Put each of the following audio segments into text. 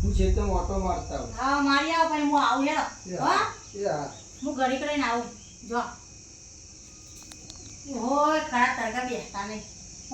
હું ખેતરમાં ઓટો મારતા હું. હા મારી આવ ભાઈ હું આવું હેરો હા યાર હું ઘડી કરીને આવું જો હોય ખરા તરગા બેસતા નહીં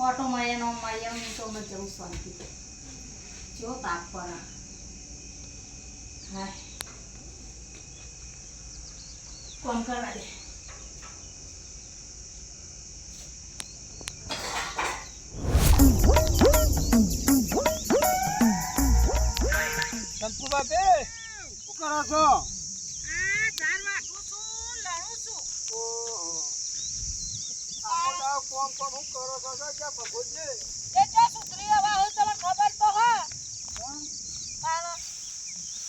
ઓટો મળે નો મળે હું તો મને જવું શાંતિ જો તાપ પર હા કોમ કરવા દે શંકુ બાપે શું કરો છો? આ ચાર વાગું છું લણું છું ઓહો આ કોમ કોમ હું કરો છો કે ભગોજી એ જો સુધરી હવા હોય તમને ખબર તો હા હાલો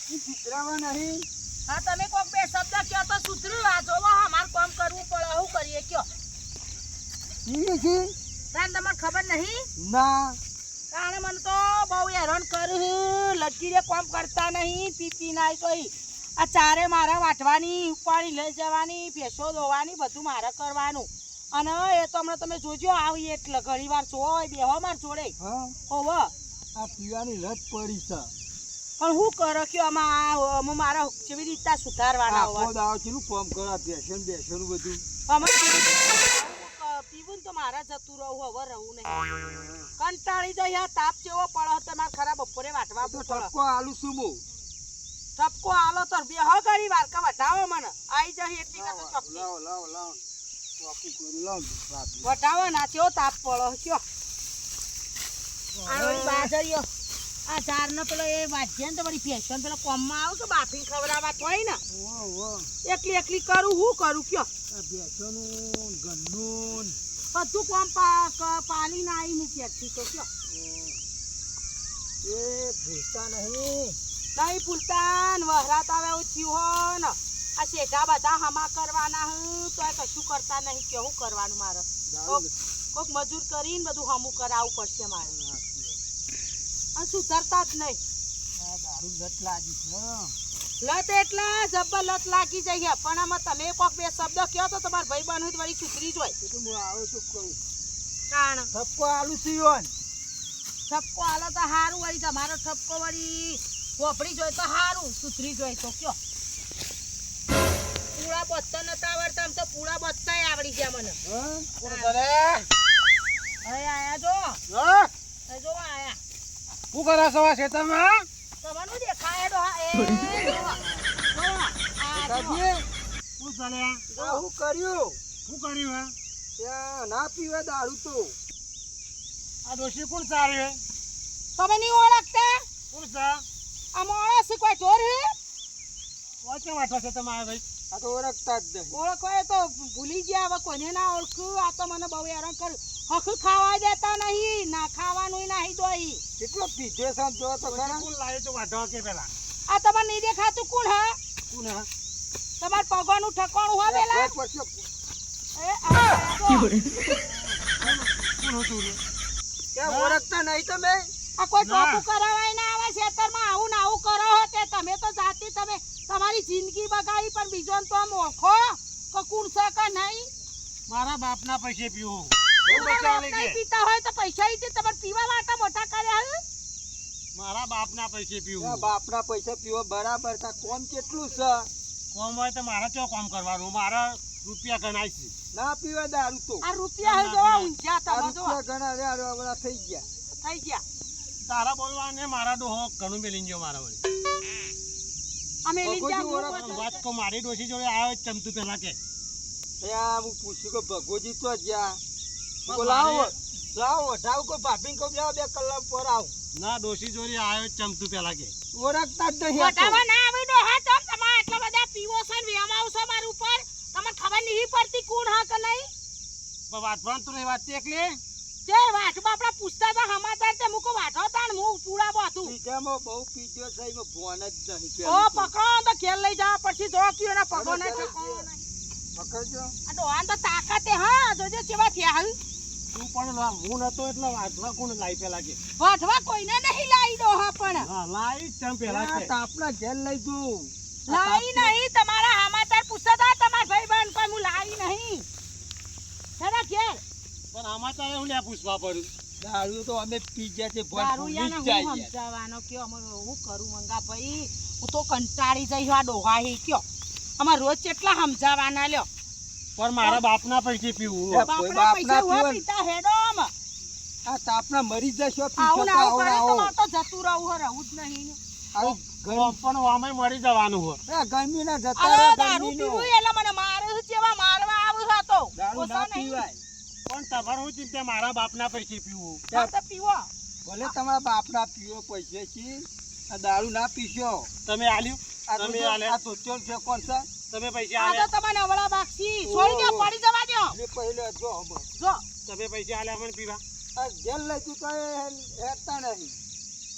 ઈ ચિત્રાવા નહીં. હા તમે કોક બે શબ્દ કહો તો સુધરી આ જોવો અમાર કામ કરવું પડે શું કરીએ કયો ઈ છે તાન તમને ખબર નહીં ના કારણ મને તો બહુ હેરાન કર્યું લટકી રે કામ કરતા નહીં પી નાય કોઈ આ ચારે મારે વાટવાની ઉપાડી લઈ જવાની ભેંસો દોવાની બધું મારે કરવાનું અને એ તો હમણાં તમે જોજો આવી એટલે ઘણી વાર છો બેહો માર જોડે હા ઓવ આ પીવાની લત પડી છે. પણ હું કરો કયો આમાં મારા કેવી રીતના સુધારવાના આખો હોય દાવ કેટલું કામ કરા બેસન બધું. અમે પીવું ને તો મારા જતું રહું હવે રહું નહીં કંટાળી જાય તાપ જેવો પડે તમારે ખરા બપોરે વાટવા તો પડે ટપકો આલુ સુમો ઠપકો આલો તો બે હો ઘડી વાર કા વટાવો મને આઈ જઈ એટલી કા તો ચોખ્ખી લાવો વાકું કરું લાવ રાત વટાવો ના ચેવો તાપ પડો કયો આ વળી બાજરીઓ આ ચાર ને પેલો એ વાજ્યા ને તો વળી ફેશન પેલો કોમમાં આવો કે બાફી ખવડાવવા તોય ને એકલી એકલી કરું હું કરું કયો આ બેસનું ગન્નું બધું કોમ પાણી ના આવી મૂકી હતી તો કયો એ ભૂલતા નહીં. નહીં ભૂલતા ને વહરાત આવે એવું થયું હો ને આ શેઠા બધા હમા કરવાના હું તો કશું કરતા નહીં કેવું કરવાનું મારે કોક મજૂર કરીને બધું હમું કરાવવું પડશે મારે અને સુધરતા જ નહીં આ દારૂ લત લાગી છે. લત એટલા જબ્બર લત લાગી જઈએ પણ આમાં તમે કોક બે શબ્દ કહો તો તમારા ભાઈ બહેન હોય વળી સુધરી જ હોય એ તો હું આવે તો કહું કારણ ટપકો આલુ થયો ને ઠપકો હાલો તો સારું વળી તમારો ઠપકો વળી વોપડી જોઈ તો સારું સુધરી જોઈ તો કયો પૂળા બત્તા નતા આવડતા આમ તો પૂળા બત્તા આવડી ગયા મને હા કોણ કરે હવે આયા જો હા હવે જો આયા શું કરે છો આ ખેતરમાં? તમારું દેખાય ડો હા એ જો આ કાઢીએ શું ચાલ્યા આ હું કર્યું શું કર્યું હે ત્યાં ના પીવે દારૂ તો આ ડોશી કોણ ચાલે તમે નહીં ઓળખતા કોણ છે આ માણસ કોઈ ચોર હે વાંચે વાંચો છે તમારે ભાઈ આ તો ઓળખતા જ નહીં. ઓળખવાય તો ભૂલી ગયા હવે કોને ના ઓળખ્યું આ તો મને બહુ હેરાન કર્યું હક ખાવા દેતા નહીં ના ખાવાનું નહીં દોઈ કેટલો પીધો છે આમ જોવો તો ખરા. કોણ લાવે તો વાંચો કે પેલા આ તમારે નહીં દેખાતું કોણ હા કોણ હે તમારે પગવાનું ઠકવાનું હોય પેલા એક વર્ષે એ આ જો. કોણ હતું રે ક્યાં ઓળખતા નહીં તમે? આ કોઈ ના. ટોપું કરાવાય ના આવે ખેતરમાં આવું ને આવું કરો હો તે તમે તો જાતી તમે તમારી જિંદગી બગાડી પણ બીજો તો આમ ઓળખો કે કોણ છે કે નહીં મારા બાપના પૈસે પીવું બહુ તમારા બચાવ બાપ લઈ નહીં ગયા પીતા હોય તો પૈસા ઈ તમારે પીવા માટે મોટા કર્યા હે મારા બાપના પૈસે ત્યાં પીવું બાપના પૈસા પીવો બરાબર છે. કોમ કેટલું છે? કોમ હોય તો મારે ચો કામ કરવાનું મારા રૂપિયા ગણાય છે ના પીવે દારૂ તો આ રૂપિયા હે જોવા ઊંઝા આ તમે જોવા રૂપિયા ઘણા રહ્યા બધા થઈ ગયા. થઈ ગયા તારા બોલવાને મારા ડોહો ઘણું મેલી ગયો મારા વળી અમે લીધા ભગોજી ઓળખ- વાત કહું મારી ડોશી જોડે આવ્યો જ ચમતું પેલા કે ત્યાં હું પૂછ્યું કે ભગોજી તો જ્યાં પણ હું લાવો મારે- લાવો વઢાવ કો ભાભીને કહું જાઓ 2 કલાક પર આવું. ના ડોશી જોડે આવ્યો જ ચમતું પેલા કે ઓળખતા જ નહીં આ તો. મોટામાં ના આવી દો હા તમ તમારે એટલા બધા પીવો છો ને વેમાવ છો મારા ઉપર તમને ખબર નહીં પડતી કોણ હા કે નહીં પણ વાતવાનું તો નહીં વાત એકલી તે વાટ બાપડા પૂછતા હતા સમાચાર તે મુકો વાઠો તાણ હું પૂરા બાતું પીધામાં બહુ પીધો છે એમાં ભોન જ નહીં. ઓ પકડો તો ખેલ લઈ જા પછી જો કયો એના પગો ને પકડજો. આ ડોહાન તો તાકાતે હા જોજે કેવા થયા હાલ તું પણ હું નતો એટલે વાતવા કોણ લાઈ પેલા કે વાઠવા કોઈને નહીં લાઈ ડોહા પણ હા લાઈ ચમ પેલા આ કે તાપના ઘેર લઈ જઉં. લાઈ નહીં તમારા સમાચાર પૂછતા હતા તમારા ભાઈ બહેન કોઈ હું લાઈ નહીં હેડા ઘેર પણ આમાં તારે હું લે પૂછવા પડ્યું દારૂ તો અમે પી ગયા છે ભર દારૂડિયાને ભૂલી જ હું જાય સમજાવવાનો કયો અમે હું કરું મંગા ભાઈ હું તો કંટાળી જઈ આ ડોહાહી કયો અમાર રોજ કેટલા સમજાવવાના લ્યો પણ મારા બાપના પૈસે પીવું કોઈ બાપના પૈસા બાપના હુઆ પીવન. પીતા હેડો આમ. આ તાપના મરી જશો આવું ને પીશો તો આવું આવો કરે તો આવો મારે તો જતું રહું હે, રહું જ નહીં ને. આવું પણ અમે મરી જવાનું હોય ગરમી ના જતા અરે રહો દારૂ ગરમીનો. પીવું એટલે મને મારે છે જેવા મારવા આવું હતો દારૂ ના પીવાય પણ તમારે હું ચિંતા મારા બાપના પૈસે પીવું તો પીવો ભલે તમારા બાપના પીવો પૈસે છે આ દારૂ ના પીશો તમે આલ્યું આ તમે તો આલે આ તો ચોલ છે કોણ છે તમે પૈસે આ તો આલ્યા તમને અવળા બાક્ષી છોડી દો પડી જવા દો એટલે પહેલે જો હમણાં. જો તમે પૈસે આલ્યા મને પીવા આ જેલ લઈ તું તો હેરતા નહીં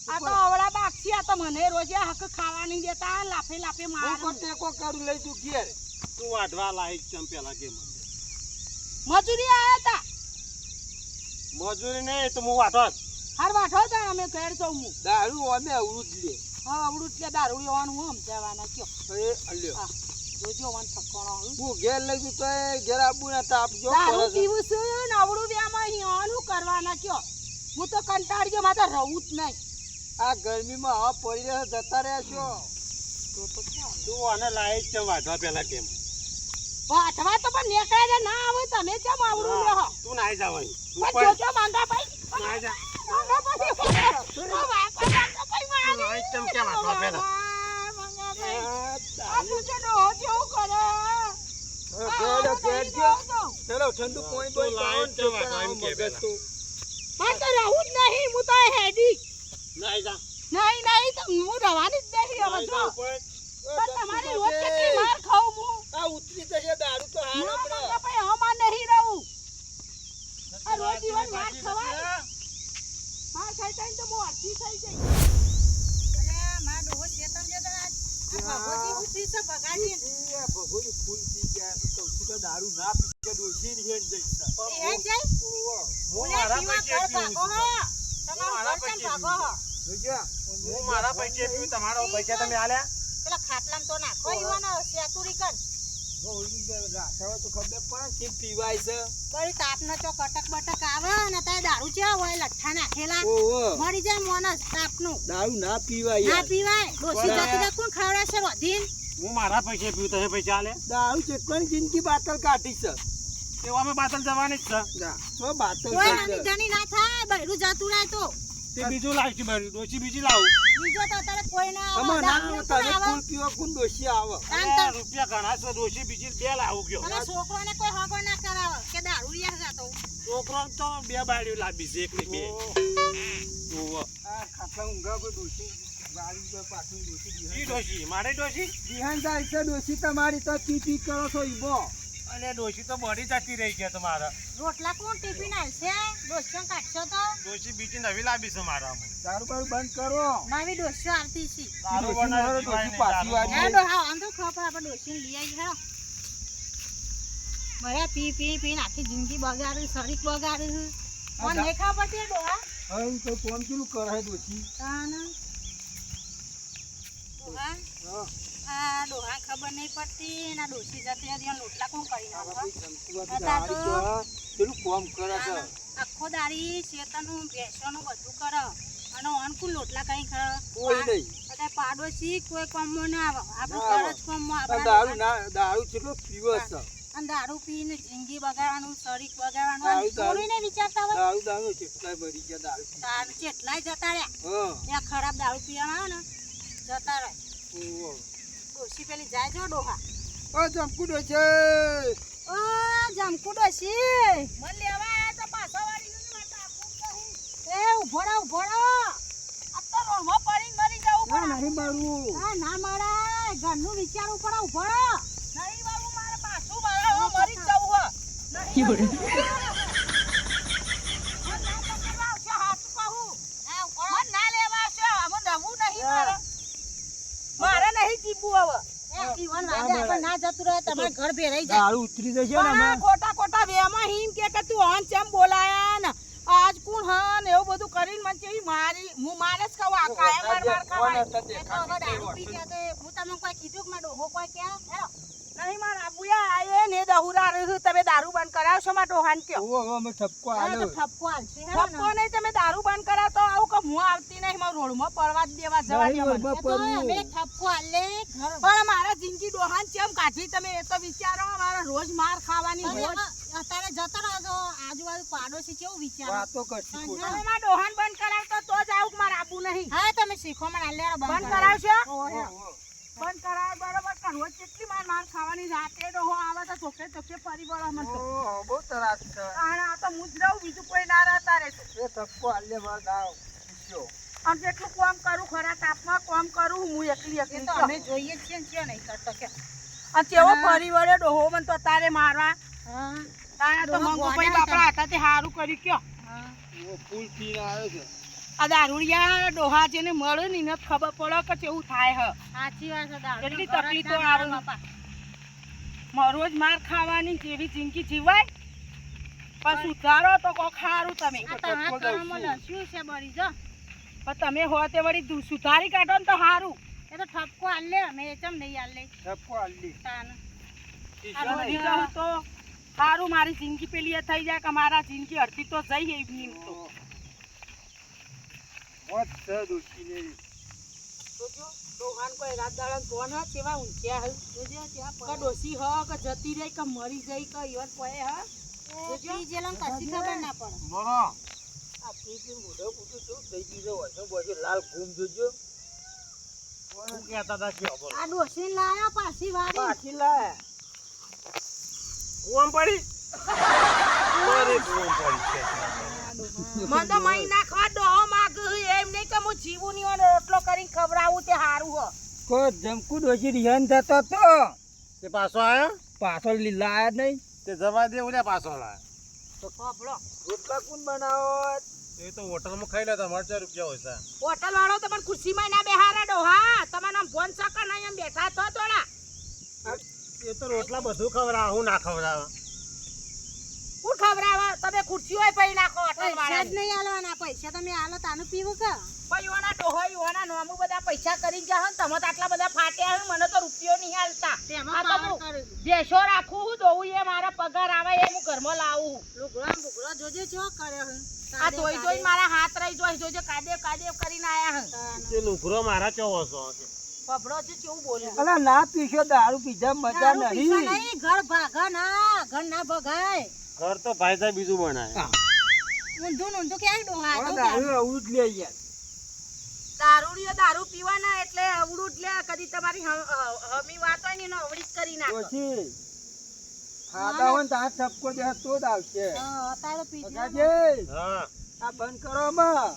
આ તો અવળા બાક્ષી આ તો મને રોજ હક ખાવા નહીં દેતા લાફે લાફે હું માર કોઈ ટેકો કરું લઈ તું ઘેર તું વાઢવા લાયક ચમ પેલા કે મને. મજૂરી આયા તા મજૂરી નહીં તો હું વાઢો જ. હાર વાઠો તા અમે ઘેર જઉં હું દારૂ અમે અવરું જ લે હા અવળું એટલે દારૂ લેવાનું હું સમજાવવાના કયો એ અલ્યો હા જોજો વન ઠકોણો હું હું ઘેર લઈ તું તો ઘેર આબુ ના તાપ જો દારૂ પડે છે. પીવું છું ને અવળું વ્યામાં હિવાનું કરવાના કયો હું તો કંટાળી ગયો મારે તો રહું જ નહીં આ ગરમીમાં હવા પડી રહ્યા જતા રહ્યા છો તો ચાલે. તું આને લાયક ચમ વાઢવા પેલા કેમ વાઠવા તો પણ નેકળે ના આવે તમે કેમ આવડું લ્યો તું નાઈ જાવ અહીં. તું પણ પણ જોજો માંગા ભાઈ નાઈ જા. માંગા ભાઈ ઓ વાપા માંગા ભાઈ મારે તું નાઈ ચમ કેમ વાઢવા પેલા માંગા ભાઈ આ આ તું જે ડોહો જેવું કરે ઘેર જો ચલો ઠંડુ પોઈ બોઈ લાઈટ પાવન તો વાગવા એમ કે મગજ પેલા. તો પણ તો રહું જ નહીં હું તો હેડી નાઈ જા. નહીં તો હું રવાની જ નહીં હવે નાઈ જો જા ઉપર. પણ તમારી રોજ કેટલી માર ખાઉં હું આ ઉતરી જશે દારૂ તો હાલ ના આપણે માંગા ભાઈ હમાં નહીં રહું આ રોજ જીવન માર ખવાય માર ખાઈ ખાઈને તો હું અડધી થઈ જઈ અરે માર ડોહો ચેતન જતો આજ આ ભગવતી ઉઠી છે ભગાડી એ ભગોની ફૂલ પી ગયા તો કૌશિક દારૂ ના પી કે ડોશી ની હેડ જઈતા એ હેડ જાય હું મારા પૈસે પીવું છું. તમારો મારા ઘર કેમ પૈસે ભાગો જોજો હું મારા પૈસે પીવું તમારો પૈસા તમે આલ્યા પેલા ખાટલામાં તો નાખો ઈવાનો સેતુરી કર રાખાવા તો ખબર પડે કે પીવાય છે બળી તાપનો ચો કટક બટક આવે ને તાય દારૂ છે હોય લઠ્ઠા નાખેલા ઓહો મરી જાય મોનસ તાપનું દારૂ ના પીવાય ના યાર પીવાય ડોસી બરાબર. જતી કોણ ખવડાવશે રોધીન હું મારા પૈસે પીવું તમે પૈસા આલ્યા દારૂ જેટલાની જિંદગી બાતલ કાઢી છે તેવા અમે બાતલ જવાની જ છે ના તો બાતલ કોઈ થઈ નાની છે. જાની ના થાય બૈરું જતું રહે તો તે બીજું લાવશું બારી ડોશી બીજી લાવું બીજો તો અત્યારે કોઈ ના અમાર આવે ના દારૂ તમે કોણ આવે? ફૂલ પીવા કોણ ડોશી આવે તાન અરે તો રૂપિયા ઘણા છે ડોશી બીજી બે લાવું ગયો અને છોકરોને કોઈ હગો ના કરાવે કે દારૂ યાર જાતો છોકરો તો બે બારીઓ લાવી છે એકની બે ઓહો. આ ખાટલા ઊંઘા પર ડોશી ગાડી પર પાછું ડોશી ઈ બિહાન ડોશી મારે ડોશી બિહાન જાય છે ડોશી તમારી તો પી પી કરો છો ઈબો અને ડોશી તો મરી જતી રહી છે તમારા રોટલા કોણ ટિફિન આવશે ડોસ્યો કાઢશો તો ડોશી બીજી નવી લાવી છે મારા દારૂ બારૂ બંધ કરો નવી ડોસ્યો આવતી છે દારૂ ડોશી મારો બનાવી ડોશી પાછી વાળી. હે ડો હા આમ તો ખબર આપણે ડોસીને લઈ આવી હેડો બરે પી આખી જિંદગી બગાડી શરીર બગાડી કોણ નહીં ખબર પડતી ડોહા હવે તો કોણ કેવું કરે ડોશી તાને ડોહા હા આ ડોહા ખબર નહીં પડતી ના ડોસી જતી હતી અને લોટલા કોણ કરી આ નાખો બધી સંતુવાથી દારૂ તો પેલું કોમ કરે છે આખો દાડી શેતરનું ભેંસોનું બધું કરે અને અનકુલ લોટલા કઈ કોઈ નહીં બધા પાડોશી કોઈ કોમમાં ના આવે આપણે ના ઘર જ કોમમાં આ આપણા દારૂ ડોહા- ના દારૂ કેટલો પીવો છે અને દારૂ પીને જિંદગી બગાડવાનું શરીર બગાડવાનું દારૂ- અને થોડીને વિચારતા હોય દારૂ દારૂ કેટલાય મરી ગયા દારૂ પી. તાર કેટલાય જતા રહ્યા હા ત્યાં ખરાબ દારૂ પીવાના આવે ને જતા રહે ઓહો. ડોસી પેલી જાય જો ડોહા ઓ જમકુડો છે ઓ જમકુ ડોસી મન લેવા આયા તો પાછો વાળી ગયું ને મારે આપવું જ નહીં. એ ઉભો રહો આ તો રોડમાં પડીને મરી જવું ના પડે નહીં મારું આ ના મારે ઘરનું વિચારવું પડે ઉભો રહો નહીં બાબુ મારે પાછું મારે હવે મરી જ જવું હે નહીં બાબુ. મન ના પકડવા આવશે, હાચું કહું. મન ના લેવા આવશે, આમાં રમવું નહીં મારે. મારે નહીં જીવવું હવે. એ ઈવન વાગે આપણે ના જતું રહે તમારે ઘર ભેરાઈ જાય દારૂ ઉતરી જશે ને પણ આ હમણાં. ખોટા વેમાં હિમ કે તું હન ચમ બોલાયા ને આજ કોણ હન એવું બધું કરીને મને કેવી મારી હું મારે જ કહું આ કાયમ માર માર કોણ ખવાય હતા એ તો હવે દેખાતી દારૂ પી ગયા તે હું તમને કોઈ કીધું કે મારો ડોહો કોઈ ક્યાં હેરો નહીં મારા આબુયા આયે ને દહુરા રહ્યું તમે દારૂ બંધ કરાવશો માં ડોહાન કયો હવે અમે ઠપકો આલ્યો ઠપકો નહીં તમે દારૂ બંધ કરાવ તો આવું કે હું આવતી નહીં મારા રોડમાં પડવા જ દેવા જવા નહીં દેવા વરમાં પડવું. પણ મારા જિંદગી ડોહાન ચેમ કાઢી તમે એ તો વિચારો મારા રોજ માર ખાવાની રોજ અત્યારે જતો રહેજો આજુબાજુ પાડોશી કેવું વિચારો વાતો કરતી તમે ખોટી. મારા ડોહાન બંધ કરાવતો તો જ આવું કે મારે આબુ નહીં હા તમે શીખો મને આલ્યા બંધ કરાવશો ઓહો. બંધ કરાવ બરોબર કે રોજ કેટલી માર ખાવાની રાતે ડોહો આવે તો ચોકે ચોકે ફરી વળો મને તો ઓહો, બહુ ત્રાસ છે. આ તો હું જ રહું બીજું કોઈ ના રહેતા રહેશે એ ઠપકો આલ્યો મારો દાવ. પૂછ્યો. આમ જેટલું કામ કરું ખરા તાપમાં કામ કરું હું એકલી એ એકલી તો તો અમે જોઈએ જ છીએ ને ચિયો નહીં કરતો કે અને કેવો ફરી વળે ડોહો મને તો તારે મારવા હા તારે તો ડોહો મંગુભાઈ ગોડા બાપડા હતા તે સારું કર્યું કયો હા ઓ ફૂલ પીને આવે છે. આ દારૂડિયા ડોહા જેને મળે ને એને જ ખબર પડે કે કેવું થાય હ સાચી વાત છે દારૂ કેટલી તકલીફો આવે રોજ માર ખાવાની જેવી જિંદગી જીવાય પણ સુધારો તો કોક સારું તમે આ તમારા કર્મમાં લસ્યું છે બળી જો પણ તમે હો તે વળી સુધારી કાઢો ને તો સારું એ તો ઠપકો આલે અમે ચમ નહીં આલે ઠપકો આલી. તાન આ વળી જાઉં તો સારું મારી જિંદગી પેલી એ થઈ જાય કે મારા જિંદગી અડધી તો જઈ એવી તો મોત છે દોશીને. જોજો ડોહાન કોઈ રાત દાડા કોણ હ કેવા ઊંચ્યા હલ જોજો કે ડોસી હ કે જતી રહી કે મરી જઈ કે ઈવન કોઈ હ જોજો જેલમ કશી ખબર ના પડે બોલો. આ પીપી મોઢો પૂછું છું થઈ ગયું છે વચો બોજો લાલ ઘૂમ જોજો. શું કહેતા હતા કયો બોલો આ ડોશી લાયા પાછી વાળી પાછી લાય. કુવામ પડી મારે કુવામ પડી છે મને તો મહી નાખવા ડોહો માગ એમ નહીં કે હું જીવું નહીં હોય ને રોટલો કરીને ખવડાવું તે સારું હ કોઈ જમકુ ડોશી રિહાન થતો તો તે પાછો આવ્યો પાછળ લીલા આયા જ નહીં. તે જવા દે ઉલ્યા પાછો લાય બાપડો રોટલા કોણ બનાવો? એ તો હોટલમાં ખાઈ લેતા મારે 4 રૂપિયા હોય છે હોટલ વાળો તો પણ ખુરશીમાં ના બેહારે ડોહા તમારે આમ ફોન સકા નહીં એમ બેઠા તો થોડા એ તો રોટલા બધું ખવડાવે હું ના ખવડાવે કોણ ખવડાવે તમે ખુરશી હોય પઈ નાખો હોટલ પૈસા જ વાળા નહીં આલવાના પૈસા તમે આલો તાનું પીવું કે ભાઈ ઓના ડોહો ઓના નોમું બધા પૈસા કરી ગયા હન તમે તો આટલા બધા ફાટ્યા હન મને તો રૂપિયો નહીં હાલતા તેમાં આ તો પાવર હું કર્યું દેશો રાખું હું દોવું એ મારા પગાર આવે એ હું ઘરમાં લાવું લુગડો જોજો જો કર્યો હે આ ધોઈ ધોઈ મારા હાથ રહી જોઈ જોજો કાદેવ કાદેવ કરીને આયા હન તે લુગરો મારા ચોવો છો પબડો છે કેવું બોલ્યું અલા ના પીશો દારૂ પીધા મજા દારૂ પીશો નહીં. નહીં ઘર ભાગા ના ઘર ના ભગાય ઘર તો ભાઈ સાહેબ બીજું બનાય ઊંધું ને ઊંધું ક્યાં ડોહા આ તો દારૂ આવું જ લે યાર. દારૂડિયો દારૂ પીવાના એટલે અવળું જ લે કદી તમારી હમી વાત હોય ને એનો અવળી જ કરી નાખો ડોશી ખાધા હોય ને ત્યાં ઠપકો દે તો જ આવશે. હા, અત્યારે પીધું ભગાજી, હા આ બંધ કરો માં.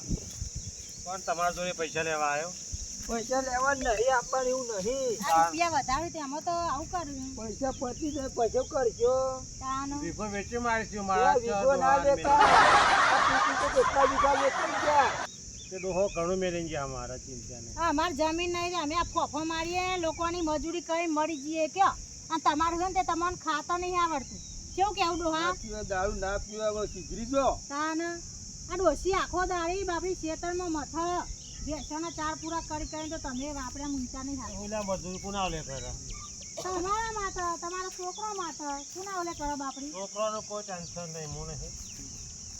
પણ તમારા જોડે પૈસા લેવા આવ્યો પૈસા લેવા નહીં આપવાનું એવું નહીં. આ રૂપિયા વધારે તેમાં તો આવું કર્યું પૈસા પતી જાય પછી કરજો. તાનું વીઘો વેચી મારીશું આ મારા વીઘો ના લેતા. આ પીપી તો કેટલા વીઘા વેચાઈ ગયા. તે ડોહો ઘણું મેળવી ગયા મારા ચિંતા ને હા અમાર જમીન નહીં રે અમે આ ફોફો મારીએ લોકોની મજૂરી કરી મળી જઈએ કયો અને તમારું છે ને તે તમને ખાતા નહીં આવડતું કેવું કેવું ડોહા ના પીવા દારૂ ના પીવા હવે સુધરી જો. તાન આ ડોસી આખો દાડી બાપડી ખેતરમાં મથળ ભેંસોના ચાર પૂરા કરી કરીને તો તમે આપણે ઊંચા નહીં થાય ઓલા મજૂર કોના ઓલે કરે તમારા માટે તમારા છોકરો માટે કોના ઓલે કરો બાપડી છોકરાનું કોઈ ટેન્શન નહીં હું નહીં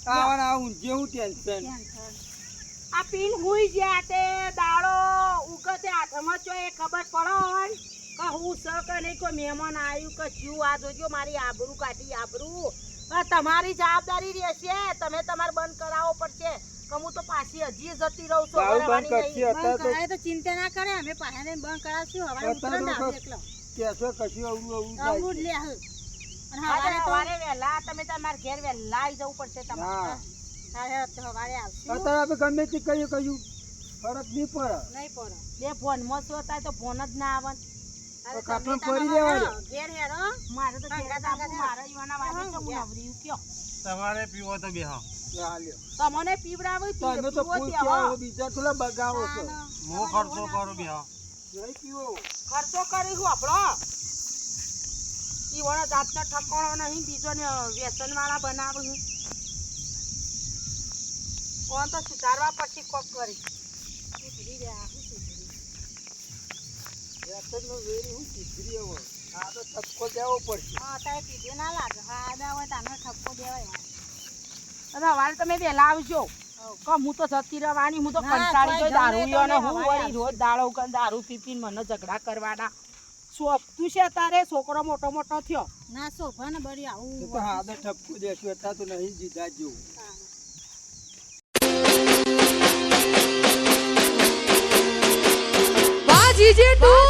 આવાના આવું જેવું ટેન્શન. ટેન્શન આ પીન હુઈ ગયા તે દાડો ઉગતે હાથમાં છો એ ખબર પડો હોય કે હું સ કે નહીં કોઈ મહેમાન આવ્યું કે જીવ આ જોજો મારી આબરૂ કાઢી આબરૂ તમારી જવાબદારી રહેશે તમે તમારે બંધ કરાવવો પડશે કે હું તો પાછી હજી જતી રહું છું દારૂ બંધ વળવાની કરશે નહીં. બંધ અત્યારે તો કરાય તો ચિંતા ના કરે અમે પાછા બંધ કરાવશું હવારે ઉતરો ને આવે એકલો કેશો કશું અવળું અવળું આવું જ થાય. લે હલ અને આજે હવારે તો સવારે વહેલા તમે તમારા ઘેર વહેલા આવી જવું પડશે તમારે હા હવારે આવશું અત્યારે આપણે ગમે તે કહીએ કયું ફરક નહીં પડે. નહીં પડે બે ફોનમાં શું થાય તો ફોન જ ના આવે અરે કાપડ તમે ફરી તમારા લેવાનું. ઘેર હેરો મારે તો હા, ઘેર કાકા, આપવું, મારે ઈવાના વાગે છે, હું નવરી કયો તમારે પીવો તો બેહો હા, લ્યો. તમને પીવડાવું તમે તો ફૂલ કહેવાય, બીજા થોડા બગાવો છો. હું ખર્ચો કરું બેહો નહીં પીવો. ખર્ચો કરીશું આપણો ઈવોનો જાતનો ઠકોણો નહીં બીજો ને વ્યસન વાળા બનાવું કોણ તો સુધારવા પછી કોક કરી વ્યસનનો વેરી હું ચીતરી આવો. આ તો ઠપકો દેવો પડશે. હા તારે પીધે ના લાગે હા આદા હોય તાને ઠપકો દેવાય સવારે તમે વહેલા આવજો કે હું તો જતી રહેવાની હું તો કંટાળી ગઈ દારૂ હું વળી રોજ દાડો કન દારૂ પી પીને મને ઝઘડા કરવાના શોખતું છે તારે છોકરો મોટો મોટો થયો ના શોભા ને બળી તો આવું તો હા તો ઠપકો દેશું અત્યારે તો નહીં જીધા જેવું. વાહ જીજે તું